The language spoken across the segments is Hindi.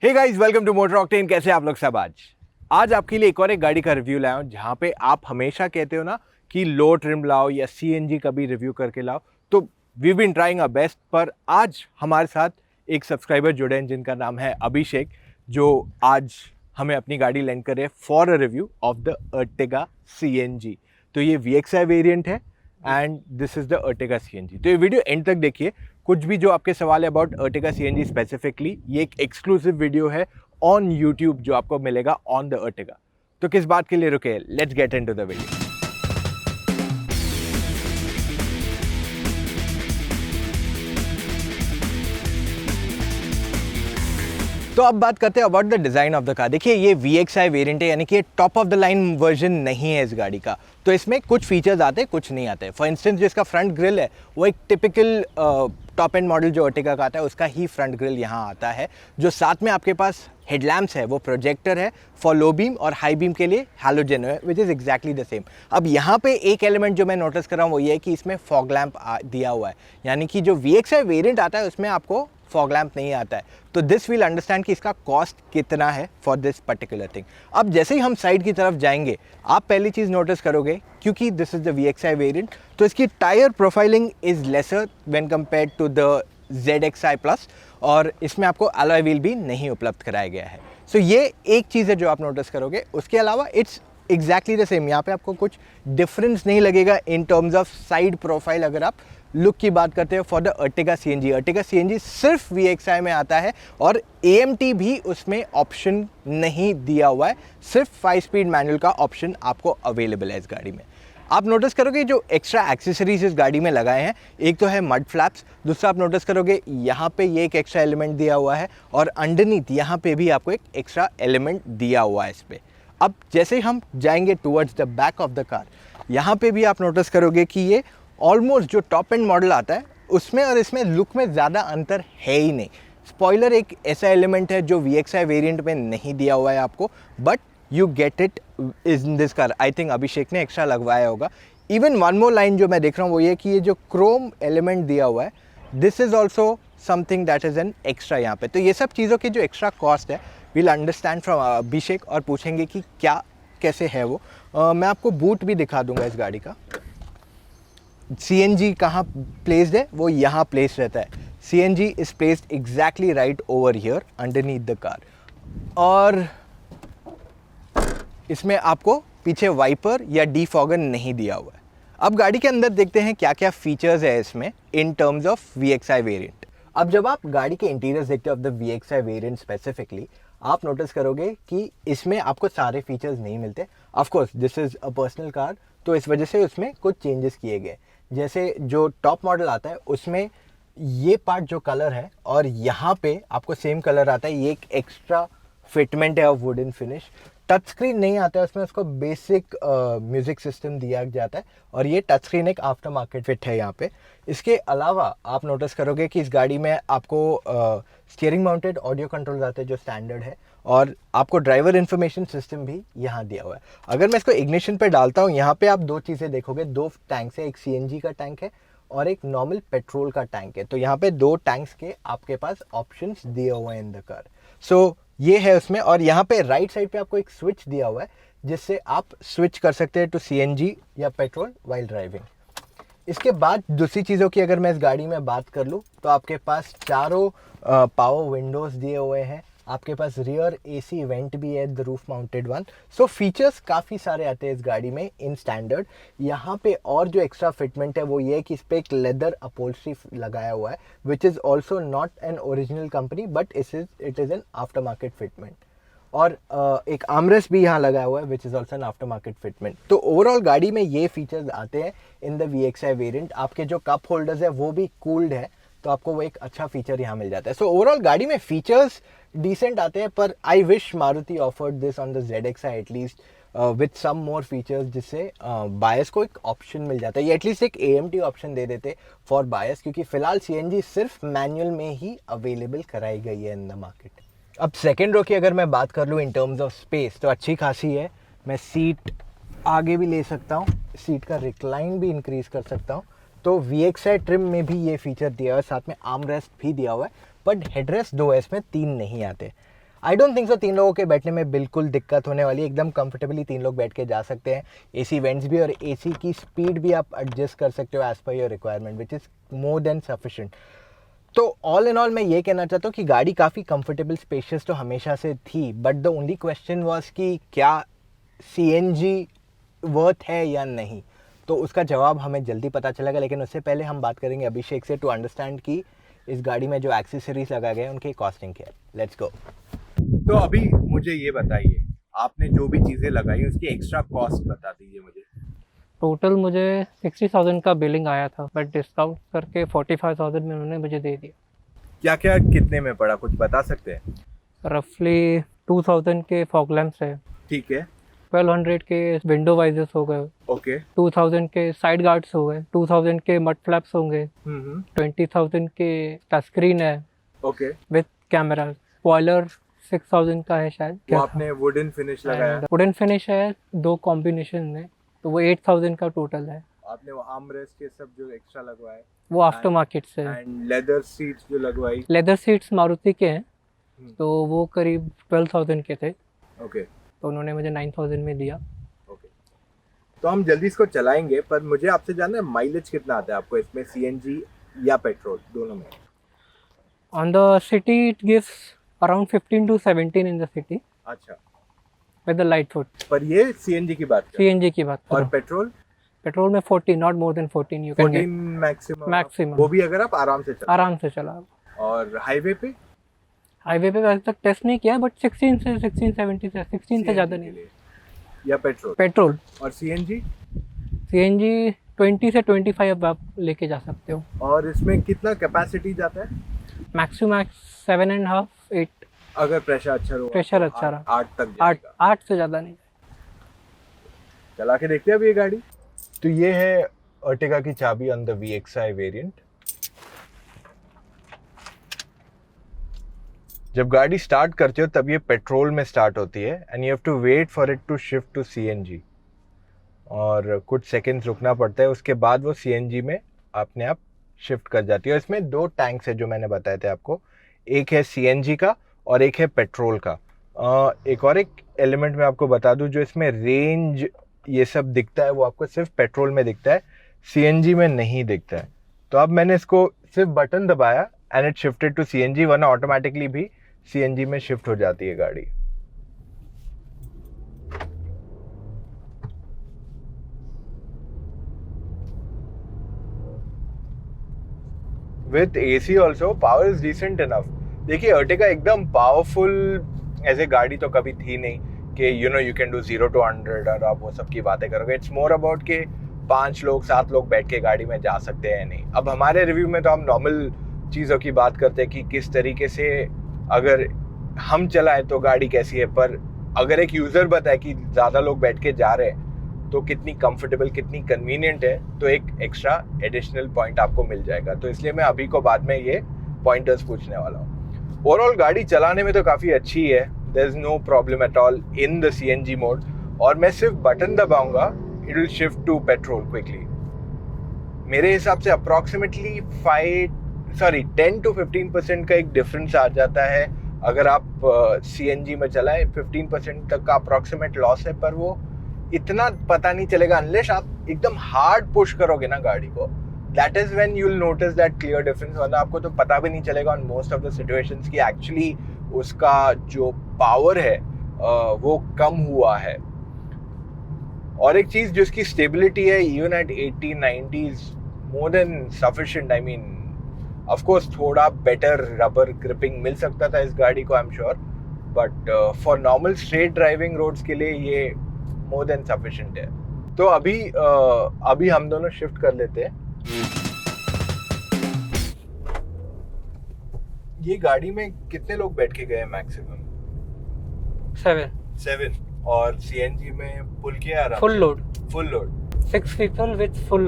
Hey guys, welcome to motor octane. कैसे आप लोग सब? आज आपके लिए एक और एक गाड़ी का रिव्यू लाया हूँ, जहाँ पे आप हमेशा कहते हो ना कि लो ट्रिम लाओ या सीएनजी का भी रिव्यू करके लाओ। तो we been trying our best, पर आज हमारे साथ एक सब्सक्राइबर जुड़े हैं जिनका नाम है अभिषेक, जो आज हमें अपनी गाड़ी लेंड करे for a review of the Ertiga CNG. तो ये VXI वेरिएंट है and this is the Ertiga CNG. तो ये वीडियो एंड तक देखिए। कुछ भी जो आपके सवाल है अबाउट अर्टिगा सीएनजी स्पेसिफिकली, ये एक एक्सक्लूसिव वीडियो है ऑन यूट्यूब जो आपको मिलेगा ऑन द अर्टिगा। तो किस बात के लिए रुके, let's get into the video. तो अब बात करते हैं about the design of the car. देखिए, ये VXI वेरिएंट है, यानी कि top of the line version नहीं है इस गाड़ी का। तो इसमें कुछ फीचर्स आते हैं, कुछ नहीं आते। फॉर इंस्टेंस, जो इसका फ्रंट ग्रिल है वो एक टिपिकल टॉप एंड मॉडल जो अर्टिगा का आता है उसका ही फ्रंट ग्रिल यहाँ आता है। जो साथ में आपके पास हेडलैम्प्स है वो प्रोजेक्टर है फॉर लो बीम, और हाई बीम के लिए हैलोजन है, which is exactly the same. अब यहाँ पे एक एलिमेंट जो मैं नोटिस कर रहा हूँ वो ये है कि इसमें फॉग लैम्प दिया हुआ है, यानी कि जो VXI वेरिएंट आता है उसमें आपको फॉग लैम्प नहीं आता है। तो दिस विल अंडरस्टैंड कि इसका कॉस्ट कितना है फॉर दिस पर्टिकुलर थिंग। अब जैसे ही हम साइड की तरफ जाएंगे, आप पहली चीज़ नोटिस करोगे, क्योंकि this is the VXI variant, तो इसकी tyre profiling is lesser when compared to the ZXI plus, और इसमें आपको अलॉय व्हील भी नहीं उपलब्ध कराया गया है। सो ये एक चीज़ है जो आप नोटिस करोगे। उसके अलावा इट्स एग्जैक्टली द सेम। यहाँ पे आपको कुछ डिफरेंस नहीं लगेगा in terms of side profile. अगर आप लुक की बात करते हो for the Ertiga CNG, Ertiga CNG सिर्फ VXI में आता है और AMT भी उसमें ऑप्शन नहीं दिया हुआ है। सिर्फ 5 स्पीड मैनुअल का ऑप्शन आपको अवेलेबल है इस गाड़ी में। आप नोटिस करोगे जो एक्स्ट्रा एक्सेसरीज इस गाड़ी में लगाए हैं, एक तो है मड फ्लैप्स, दूसरा आप नोटिस करोगे यहाँ पे ये एक एक्स्ट्रा एलिमेंट दिया हुआ है, और अंडरनीथ यहाँ पे भी आपको एक एक्स्ट्रा एलिमेंट दिया हुआ है इस पर। अब जैसे हम जाएंगे towards the back of the car, यहाँ पे भी आप नोटिस करोगे कि ये ऑलमोस्ट जो टॉप एंड मॉडल आता है उसमें और इसमें लुक में ज़्यादा अंतर है ही नहीं। स्पॉइलर एक ऐसा एलिमेंट है जो VXI वेरिएंट में नहीं दिया हुआ है आपको, but you get it in this car. I think Abhishek ने एक्स्ट्रा लगवाया होगा। इवन वन मोर लाइन जो मैं देख रहा हूँ वो ये कि ये जो क्रोम एलिमेंट दिया हुआ है, this is also something that is an extra यहाँ पे। तो ये सब चीज़ों की जो एक्स्ट्रा कॉस्ट है विल अंडरस्टैंड फ्रॉम अभिषेक, और पूछेंगे कि क्या कैसे है वो। मैं आपको बूट भी दिखा दूंगा इस गाड़ी का। CNG कहाँ प्लेस्ड है, वो यहाँ प्लेस रहता है। CNG is placed exactly right over here underneath the car. और इसमें आपको पीछे वाइपर या डीफॉगर नहीं दिया हुआ है। अब गाड़ी के अंदर देखते हैं क्या क्या फीचर्स है इसमें in terms of VXI variant. अब जब आप गाड़ी के इंटीरियर्स देखते हो of the VXI variant specifically, आप नोटिस करोगे कि इसमें आपको सारे फीचर्स नहीं मिलते। Of course this is a personal car, तो इस वजह से उसमें कुछ चेंजेस किए गए। जैसे जो टॉप मॉडल आता है उसमें ये पार्ट जो कलर है और यहाँ पे आपको सेम कलर आता है, ये एक एक्स्ट्रा फिटमेंट है of wooden finish. Touch screen नहीं आता है उसमें, उसको बेसिक म्यूजिक सिस्टम दिया जाता है, और ये टच स्क्रीन एक आफ्टर मार्केट फिट है यहाँ पे। इसके अलावा आप नोटिस करोगे कि इस गाड़ी में आपको स्टीयरिंग माउंटेड ऑडियो कंट्रोल आते हैं जो स्टैंडर्ड है, और आपको ड्राइवर इन्फॉर्मेशन सिस्टम भी यहाँ दिया हुआ है। अगर मैं इसको इग्निशन पे डालता हूँ, यहाँ पे आप दो चीज़ें देखोगे, दो टैंक्स है, एक CNG का टैंक है और एक नॉर्मल पेट्रोल का टैंक है। तो यहाँ पे दो टैंक्स के आपके पास ऑप्शंस दिए हुए हैं इन द कार। सो ये है उसमें, और यहाँ पे राइट साइड पे आपको एक स्विच दिया हुआ है जिससे आप स्विच कर सकते हैं टू CNG या पेट्रोल वाइल ड्राइविंग। इसके बाद दूसरी चीज़ों की अगर मैं इस गाड़ी में बात कर लूँ, तो आपके पास चारों पावर विंडोज़ दिए हुए हैं, आपके पास रियर AC वेंट भी है, the roof mounted one. So features काफ़ी सारे आते हैं इस गाड़ी में इन स्टैंडर्ड। यहाँ पे और जो एक्स्ट्रा फिटमेंट है वो ये है कि इस पर एक लेदर अपहोल्स्ट्री लगाया हुआ है, which is also not an original company, but it is an after market fitment. और एक आर्मरेस्ट भी यहाँ लगाया हुआ है, which is also an after market fitment. तो ओवरऑल गाड़ी में ये फीचर्स आते हैं इन द VXI वेरिएंट। आपके जो कप होल्डर्स है वो भी कूल्ड है, तो आपको वो एक अच्छा फीचर यहाँ मिल जाता है। सो ओवरऑल गाड़ी में फीचर्स डिसेंट आते हैं, पर I wish Maruti offered this on the ZXI at least with some more features, जिससे बायस को एक ऑप्शन मिल जाता है, या एटलीस्ट एक AMT ऑप्शन दे देते फॉर बायस, क्योंकि फिलहाल CNG सिर्फ मैनुअल में ही अवेलेबल कराई गई है इन द मार्केट। अब सेकेंड रो की अगर मैं बात कर लूँ इन टर्म्स ऑफ स्पेस, तो अच्छी खासी है। मैं सीट आगे भी ले सकता हूँ, सीट का रिक्लाइन भी इंक्रीज कर सकता हूँ। तो VXI ट्रिम में भी ये फीचर दिया हुआ है, साथ में आर्म रेस्ट भी दिया हुआ है, बट हेडरेस्ट दो है इसमें, तीन नहीं आते। आई डोंट थिंक सो 3 लोगों के बैठने में बिल्कुल दिक्कत होने वाली है, एकदम कंफर्टेबली 3 लोग बैठ के जा सकते हैं। एसी वेंट्स भी और एसी की स्पीड भी आप एडजस्ट कर सकते हो as per your requirement, which is more than sufficient. तो ऑल इन ऑल मैं ये कहना चाहता हूँ कि गाड़ी काफ़ी कंफर्टेबल स्पेशियस तो हमेशा से थी, but the only question was कि क्या CNG वर्थ है या नहीं। तो उसका जवाब हमें जल्दी पता चलेगा, लेकिन उससे पहले हम बात करेंगे अभिषेक से टू अंडरस्टैंड कि इस गाड़ी में जो एक्सेसरीज लगाए गए हैं उनकी कॉस्टिंग क्या है। Let's go. तो अभी मुझे ये बताइए, आपने जो भी चीज़ें लगाई उसकी एक्स्ट्रा कॉस्ट बता दीजिए मुझे। टोटल मुझे 60,000 का बिलिंग आया था, बट डिस्काउंट करके 45,000 में उन्होंने मुझे दे दिया। क्या क्या कितने में पड़ा, कुछ बता सकते हैं? रफली 2,000 के फॉग लैंप्स है, ठीक है, 1,200 के विंडो वाइजर्स हो गए, ओके। 2,000 के साइड गार्ड्स हो गए, 2,000 के मड फ्लैप्स होंगे, 20,000 के टच स्क्रीन है ओके। विद कैमरा, स्पॉइलर 6,000 का है शायद। वो आपने वुडन फिनिश लगाया, वुडन फिनिश है 2 कॉम्बिनेशन में, तो वो 8,000 का टोटल है। आपने वो आर्मरेस्ट के सब जो एक्स्ट्रा लगवाए, वो आफ्टर मार्केट से। एंड लेदर सीट्स जो लगवाई, लेदर सीट्स मारुति के हैं, तो वो करीब 12,000 के थे, ओके तो उन्होंने मुझे 9,000 में दिया। ओके। तो हम जल्दी इसको चलाएंगे, पर मुझे आपसे जानना है माइलेज कितना आता है आपको इसमें, CNG या पेट्रोल दोनों में? On the city it gives around 15 to 17 in the city अच्छा, विद द लाइट फुट। पर ये CNG की बात कर, CNG की बात और करो, पेट्रोल पेट्रोल में 40, not more than 14 you can 14 get maximum, maximum, वो भी अगर आप आराम से चलाओ। आराम से चला। और हाईवे पे हाईवे पे अभी तक टेस्ट नहीं किया, बट 16 से 16-17 से 16 से ज़्यादा CNG के नहीं। लिए, या पेट्रोल? पेट्रोल। और CNG? CNG 20 से 25 आप लेके जा सकते हो। और इसमें कितना कैपेसिटी जाता है? मैक्सिमम 7.5 8, अगर प्रेशर अच्छा रहा, प्रेशर अच्छा रहा, 8 तक जाएगा। 8 से ज़्यादा नहीं। चला के देखते हैं अब ये गाड़ी। तो ये है अर्टिगा की चाबी ऑन द VXI वेरिएंट। जब गाड़ी स्टार्ट करते हो तब ये पेट्रोल में स्टार्ट होती है and you have to wait for it to shift to CNG, और कुछ सेकंड्स रुकना पड़ता है, उसके बाद वो CNG में अपने आप शिफ्ट कर जाती है। और इसमें 2 टैंक्स है जो मैंने बताए थे आपको, एक है CNG का और एक है पेट्रोल का। एक और एक एलिमेंट मैं आपको बता दूं, जो इसमें रेंज ये सब दिखता है वो आपको सिर्फ पेट्रोल में दिखता है, CNG में नहीं दिखता है। तो अब मैंने इसको सिर्फ बटन दबाया and it shifted to CNG, वरना ऑटोमेटिकली भी CNG में शिफ्ट हो जाती है गाड़ी। With AC also power is decent enough. देखिए अर्टिगा एकदम पावरफुल ऐसे गाड़ी तो कभी थी नहीं कि यू कैन डू 0 to 100 और आप वो सब की बातें करोगे। इट्स मोर अबाउट के 5 लोग 7 लोग बैठ के गाड़ी में जा सकते हैं नहीं। अब हमारे रिव्यू में तो हम नॉर्मल चीज़ों की बात करते हैं कि किस तरीके से अगर हम चलाएं तो गाड़ी कैसी है, पर अगर एक यूज़र बताए कि ज़्यादा लोग बैठ के जा रहे हैं तो कितनी कंफर्टेबल कितनी कन्वीनियंट है, तो एक एक्स्ट्रा एडिशनल पॉइंट आपको मिल जाएगा। तो इसलिए मैं अभी को बाद में ये पॉइंटर्स पूछने वाला हूँ। ओवरऑल गाड़ी चलाने में तो काफ़ी अच्छी है, there is no problem at all in the CNG mode, और मैं सिर्फ बटन दबाऊंगा it will shift to petrol quickly. मेरे हिसाब से अप्रॉक्सीमेटली 10 to 15% का एक डिफरेंस आ जाता है अगर आप CNG में चलाएं। 15% तक का अप्रॉक्सीमेट लॉस है, पर वो इतना पता नहीं चलेगा अनलेस आप एकदम हार्ड पुश करोगे ना गाड़ी को, that is when you will notice that clear difference. वरना आपको तो पता भी नहीं चलेगा on most of the situations कि एक्चुअली उसका जो पावर है वो कम हुआ है। और एक चीज जो इसकी स्टेबिलिटी है, even at 80-90s more than sufficient. I mean of course थोड़ा बेटर रबर ग्रिपिंग मिल सकता था इस गाड़ी को, I am sure, but for normal straight driving roads के लिए ये मोर देन सफिशिएंट है। तो अभी हम दोनों शिफ्ट कर लेते हैं। ये गाड़ी में कितने लोग बैठ के गए मैक्सिमम? 7। और CNG में फुल किया आराम? Full load. 6 people with full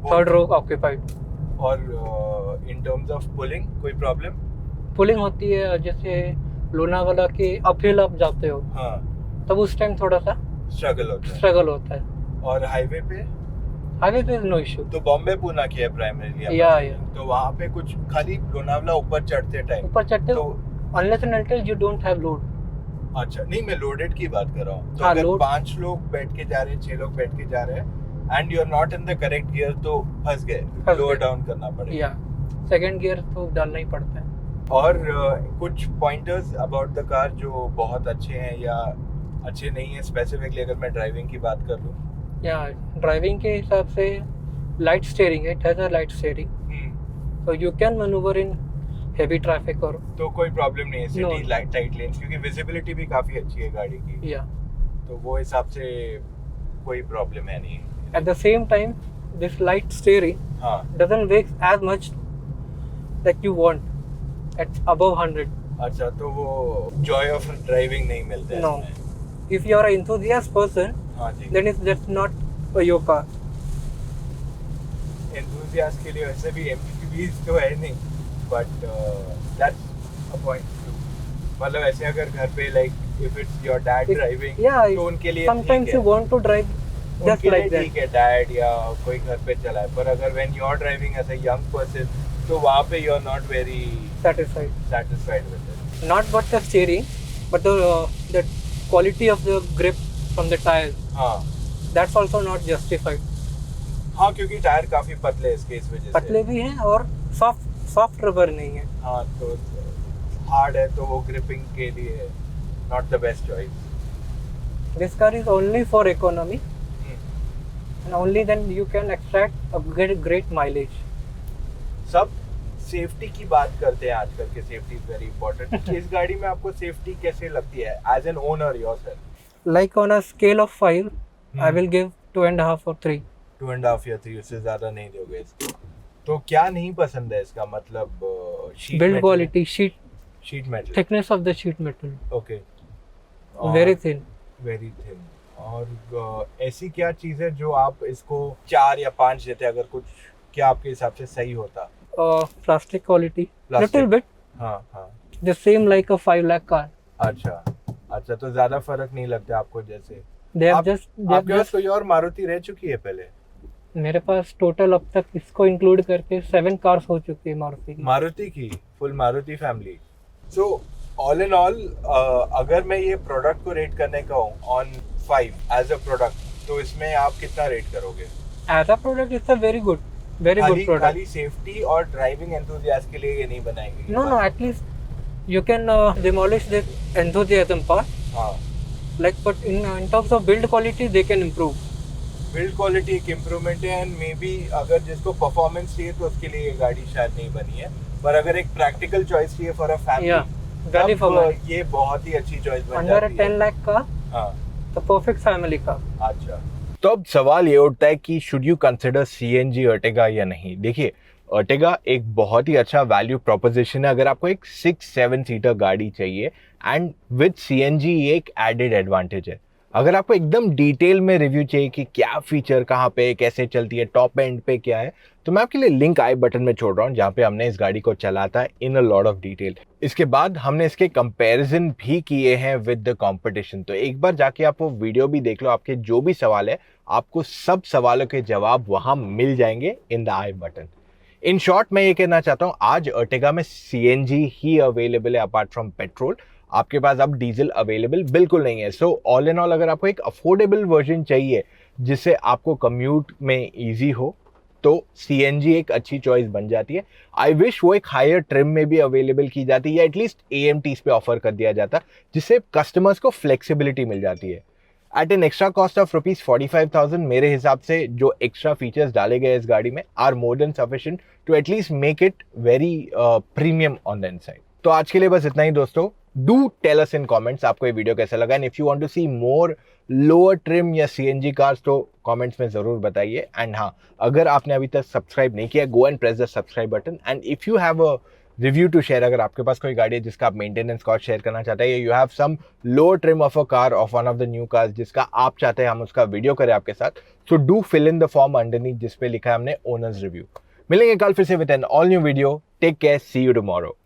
third row occupied। और इन टर्म्स ऑफ पुलिंग कोई प्रॉब्लम? पुलिंग होती है, जैसे लोनावाला के अपहिल आप जाते हो, हाँ, तब उस टाइम थोड़ा सा स्ट्रगल होता है। और हाईवे पे नो इशू। तो बॉम्बे पूना किया है प्राइमरीली, या तो वहाँ पे कुछ खाली लोनावला ऊपर चढ़ते टाइम ऊपर चढ़ते तो unless and until you don't have load. अच्छा, नहीं मैं लोडेड की बात कर रहा हूँ। तो हाँ, अगर load- 5 लोग बैठ के जा रहे हैं, 6 लोग बैठ के जा रहे हैं and you are not in the correct gear तो फंस गए, लोअर डाउन करना पड़ेगा। या सेकंड गियर तो डालना ही पड़ता है। और कुछ पॉइंटर्स अबाउट द कार जो बहुत अच्छे हैं या अच्छे नहीं है, स्पेसिफिकली अगर मैं ड्राइविंग की बात कर लूँ। या ड्राइविंग के हिसाब से लाइट स्टीयरिंग है, it has a light steering, so you can maneuver in heavy traffic or तो कोई प्रॉब्लम नहीं है city No. Light tight lens, क्योंकि विजिबिलिटी भी काफी अच्छी है गाड़ी की, yeah. तो वो हिसाब से कोई प्रॉब्लम है नहीं। At the same time, this light steering हाँ doesn't wake as much that you want at above 100. अच्छा, तो वो जॉय ऑफ ड्राइविंग नहीं मिलता है No. इसमें। If you are an enthusiast person, हाँ जी, then that's not your car. Enthusiast के लिए वैसे भी एमपीवीज तो है नहीं, but that's a point two. मतलब ऐसे अगर घर पे like if it's your dad driving, Yeah, तो उनके लिए sometimes ठीक you है, want to drive just उनके like लिए that. ठीक है डैड या कोई घर पे चलाए, पर अगर when you are driving as a young person तो वहाँ पे you are not very Satisfied. satisfied with it. Not but the steering, but the quality of the grip from the tires. हाँ That's also not justified. हाँ, क्योंकि टायर काफी पतले हैं इसके, इस वजह पतले से। भी हैं और सॉफ्ट रबर नहीं है। हाँ, तो हार्ड है तो वो ग्रिपिंग के लिए not the best choice. This car is only for economy, and only then you can extract a great mileage. सब सेफ्टी की बात करते हैं आजकल के, सेफ्टी इज वेरी इंपॉर्टेंट। इस गाड़ी में आपको सेफ्टी कैसे लगती है as an owner yourself? Like on a scale of 5, I Hmm. will give 2.5 or 3. 2.5 या 3, उससे ज्यादा नहीं दोगे इसको। तो क्या नहीं पसंद है इसका, मतलब Build quality, sheet metal, thickness of the sheet metal, okay, very thin. Very thin. और ऐसी क्या चीज है जो आप इसको 4 या 5 देते, अगर कुछ क्या आपके हिसाब से सही होता? Plastic quality, Plastic. little bit, हाँ हाँ, the same like a 5 lakh car. अच्छा अच्छा, तो ज्यादा फर्क नहीं लगता आपको? जैसे They have आप- they have आपके पास कोई और मारुति रह चुकी है पहले? मेरे पास टोटल अब तक इसको इंक्लूड करके 7 कार्स हो चुकी है मारुति की। मारुति की full Maruti family. So all in all, अगर मैं ये प्रोडक्ट को रेट करने का हूँ ऑन 5 एज अ प्रोडक्ट, तो इसमें आप कितना रेट करोगे? As a product, it's a very good product. खाली सेफ्टी और ड्राइविंग एंथुसियास्ट के लिए ये नहीं बनाई गई? No, at least you can demolish the enthusiasm part. हाँ, Like, but in terms of build quality, they can improve. Build quality एक इम्प्रूवमेंट है, एंड मे बी अगर जिसको परफॉर्मेंस चाहिए तो उसके लिए ये गाड़ी शायद नहीं बनी है, पर अगर एक प्रैक्टिकल चॉइस चाहिए for a Yeah, family, value for money. ये बहुत ही अच्छी चॉइस बन Under a जाती 10 है। lakh car, हाँ, the perfect family car. अच्छा, तो अब सवाल ये उठता है कि should you consider CNG Ertiga या नहीं। देखिए, अर्टिगा एक बहुत ही अच्छा वैल्यू प्रोपोजिशन है अगर आपको एक 6-7 सीटर गाड़ी चाहिए, एंड विद सीएनजी ये एक एडेड एडवांटेज है। अगर आपको एकदम डिटेल में रिव्यू चाहिए कि क्या फीचर कहाँ पे कैसे चलती है, टॉप एंड पे क्या है, तो मैं आपके लिए लिंक आई बटन में छोड़ रहा हूँ जहाँ पे हमने इस गाड़ी को चला था इन अ लॉट ऑफ डिटेल। इसके बाद हमने इसके कंपैरिजन भी किए हैं विद द कंपटीशन, तो एक बार जाके आप वो वीडियो भी देख लो। आपके जो भी सवाल है, आपको सब सवालों के जवाब वहाँ मिल जाएंगे in the I button. In short मैं ये कहना चाहता हूँ, आज अर्टिगा में सीएनजी ही अवेलेबल है अपार्ट फ्रॉम पेट्रोल। आपके पास अब डीजल अवेलेबल बिल्कुल नहीं है। सो ऑल इन ऑल, अगर आपको एक अफोर्डेबल वर्जन चाहिए जिससे आपको कम्यूट में इजी हो, तो सीएनजी एक अच्छी चॉइस बन जाती है। आई विश वो एक हायर ट्रिम में भी अवेलेबल की जाती है, या एटलीस्ट एएमटीज पे ऑफर कर दिया जाता, जिससे कस्टमर्स को फ्लेक्सिबिलिटी मिल जाती है। At an extra cost of ₹45,000 मेरे हिसाब से जो एक्स्ट्रा फीचर्स डाले गए इस गाड़ी में are more than sufficient to at least make it very premium on the inside. तो आज के लिए बस इतना ही दोस्तों। Do tell us in comments आपको ये वीडियो कैसा लगा, and if you want to see more lower trim या सीएनजी कार्स तो कमेंट्स में जरूर बताइए। एंड हाँ, अगर आपने अभी तक सब्सक्राइब नहीं किया, go and press the subscribe button. And if you have a review to share, अगर आपके पास कोई गाड़ी है जिसका आप मेंटेनेंस कॉस्ट शेयर करना चाहते हैं, you have some lower trim of a car of one of the new cars जिसका आप चाहते हैं हम उसका वीडियो करें आपके साथ, so do fill in the form underneath जिस पे लिखा है हमने ओनर्स रिव्यू। मिलेंगे कल फिर से with an all new video. Take care, see you tomorrow.